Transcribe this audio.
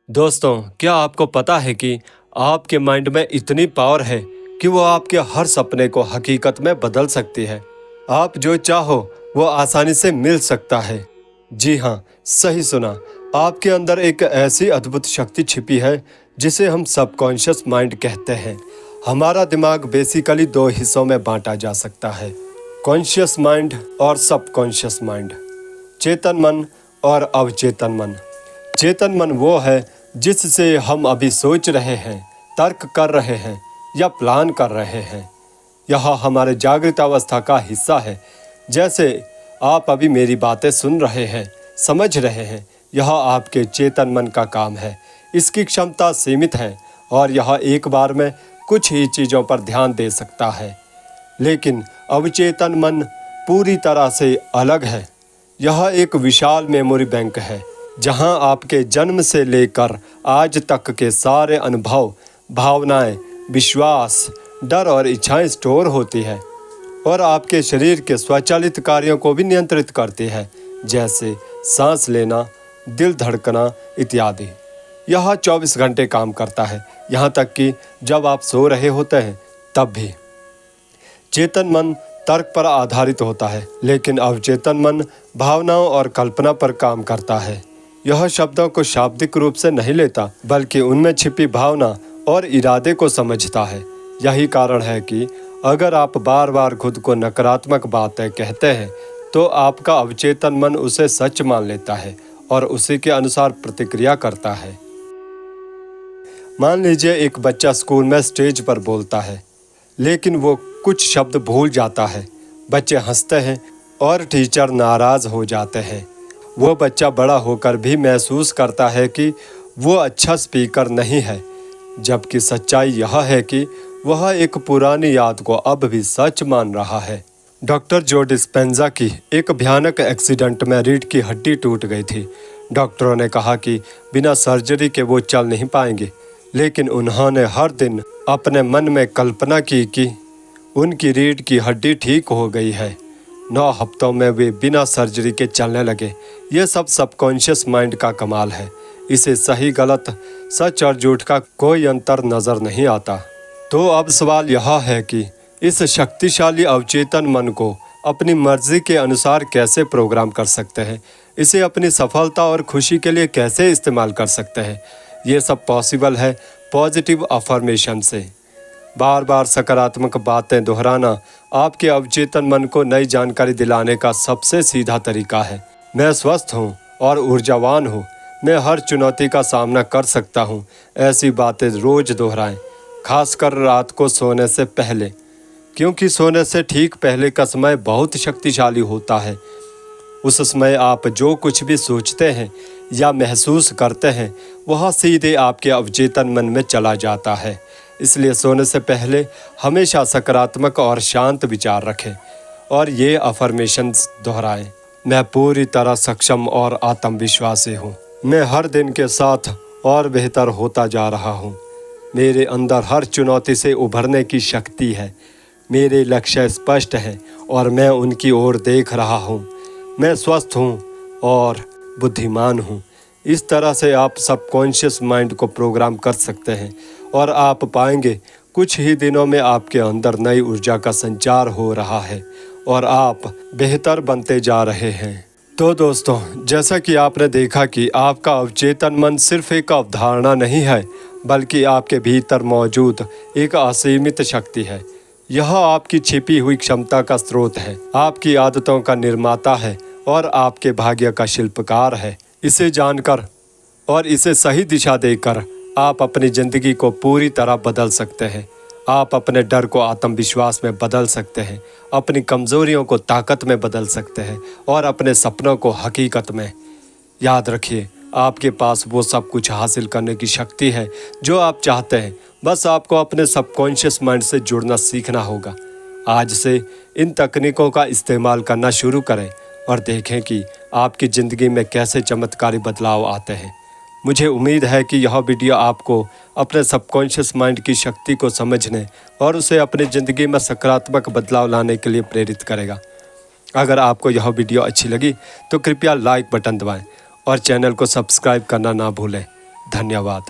दोस्तों, क्या आपको पता है कि आपके माइंड में इतनी पावर है कि वो आपके हर सपने को हकीकत में बदल सकती है। आप जो चाहो वो आसानी से मिल सकता है। जी हाँ, सही सुना। आपके अंदर एक ऐसी अद्भुत शक्ति छिपी है जिसे हम सबकॉन्शियस माइंड कहते हैं। हमारा दिमाग बेसिकली दो हिस्सों में बांटा जा सकता है, कॉन्शियस माइंड और सबकॉन्शियस माइंड। चेतन मन और अवचेतन मन। चेतन मन वो है जिससे हम अभी सोच रहे हैं, तर्क कर रहे हैं या प्लान कर रहे हैं। यह हमारे जागृत अवस्था का हिस्सा है। जैसे आप अभी मेरी बातें सुन रहे हैं, समझ रहे हैं, यह आपके चेतन मन का काम है। इसकी क्षमता सीमित है और यह एक बार में कुछ ही चीज़ों पर ध्यान दे सकता है। लेकिन अवचेतन मन पूरी तरह से अलग है। यह एक विशाल मेमोरी बैंक है जहां आपके जन्म से लेकर आज तक के सारे अनुभव, भावनाएं, विश्वास, डर और इच्छाएं स्टोर होती है और आपके शरीर के स्वचालित कार्यों को भी नियंत्रित करती है, जैसे सांस लेना, दिल धड़कना इत्यादि। यह 24 घंटे काम करता है, यहाँ तक कि जब आप सो रहे होते हैं तब भी। चेतन मन तर्क पर आधारित होता है, लेकिन अवचेतन मन भावनाओं और कल्पना पर काम करता है। यह शब्दों को शाब्दिक रूप से नहीं लेता, बल्कि उनमें छिपी भावना और इरादे को समझता है। यही कारण है कि अगर आप बार बार खुद को नकारात्मक बातें कहते हैं तो आपका अवचेतन मन उसे सच मान लेता है और उसी के अनुसार प्रतिक्रिया करता है। मान लीजिए एक बच्चा स्कूल में स्टेज पर बोलता है, लेकिन वो कुछ शब्द भूल जाता है। बच्चे हंसते हैं और टीचर नाराज हो जाते हैं। वो बच्चा बड़ा होकर भी महसूस करता है कि वो अच्छा स्पीकर नहीं है, जबकि सच्चाई यह है कि वह एक पुरानी याद को अब भी सच मान रहा है। डॉक्टर जो डिस्पेंजा की एक भयानक एक्सीडेंट में रीढ़ की हड्डी टूट गई थी। डॉक्टरों ने कहा कि बिना सर्जरी के वो चल नहीं पाएंगे, लेकिन उन्होंने हर दिन अपने मन में कल्पना की कि उनकी रीढ़ की हड्डी ठीक हो गई है। 9 हफ्तों में वे बिना सर्जरी के चलने लगे। ये सब सबकॉन्शियस माइंड का कमाल है। इसे सही गलत, सच और झूठ का कोई अंतर नज़र नहीं आता। तो अब सवाल यह है कि इस शक्तिशाली अवचेतन मन को अपनी मर्जी के अनुसार कैसे प्रोग्राम कर सकते हैं। इसे अपनी सफलता और खुशी के लिए कैसे इस्तेमाल कर सकते हैं। ये सब पॉसिबल है पॉजिटिव अफर्मेशन से। बार बार सकारात्मक बातें दोहराना आपके अवचेतन मन को नई जानकारी दिलाने का सबसे सीधा तरीका है। मैं स्वस्थ हूँ और ऊर्जावान हूँ, मैं हर चुनौती का सामना कर सकता हूँ। ऐसी बातें रोज दोहराएं, खासकर रात को सोने से पहले, क्योंकि सोने से ठीक पहले का समय बहुत शक्तिशाली होता है। उस समय आप जो कुछ भी सोचते हैं या महसूस करते हैं वह सीधे आपके अवचेतन मन में चला जाता है। इसलिए सोने से पहले हमेशा सकारात्मक और शांत विचार रखें और ये अफर्मेशंस दोहराएं। मैं पूरी तरह सक्षम और आत्मविश्वासी हूँ। मैं हर दिन के साथ और बेहतर होता जा रहा हूँ। मेरे अंदर हर चुनौती से उभरने की शक्ति है। मेरे लक्ष्य स्पष्ट हैं और मैं उनकी ओर देख रहा हूँ। मैं स्वस्थ हूँ और बुद्धिमान हूँ। इस तरह से आप सबकॉन्शियस माइंड को प्रोग्राम कर सकते हैं और आप पाएंगे कुछ ही दिनों में आपके अंदर नई ऊर्जा का संचार हो रहा है और आप बेहतर बनते जा रहे हैं। तो दोस्तों, जैसा कि आपने देखा कि आपका अवचेतन मन सिर्फ एक अवधारणा नहीं है, बल्कि आपके भीतर मौजूद एक असीमित शक्ति है। यह आपकी छिपी हुई क्षमता का स्रोत है, आपकी आदतों का निर्माता है और आपके भाग्य का शिल्पकार है। इसे जानकर और इसे सही दिशा देकर आप अपनी ज़िंदगी को पूरी तरह बदल सकते हैं। आप अपने डर को आत्मविश्वास में बदल सकते हैं, अपनी कमज़ोरियों को ताकत में बदल सकते हैं और अपने सपनों को हकीकत में। याद रखिए, आपके पास वो सब कुछ हासिल करने की शक्ति है जो आप चाहते हैं। बस आपको अपने सबकॉन्शियस माइंड से जुड़ना सीखना होगा। आज से इन तकनीकों का इस्तेमाल करना शुरू करें और देखें कि आपकी ज़िंदगी में कैसे चमत्कारी बदलाव आते हैं। मुझे उम्मीद है कि यह वीडियो आपको अपने सबकॉन्शियस माइंड की शक्ति को समझने और उसे अपनी ज़िंदगी में सकारात्मक बदलाव लाने के लिए प्रेरित करेगा। अगर आपको यह वीडियो अच्छी लगी तो कृपया लाइक बटन दबाएं और चैनल को सब्सक्राइब करना ना भूलें। धन्यवाद। धन्यवाद।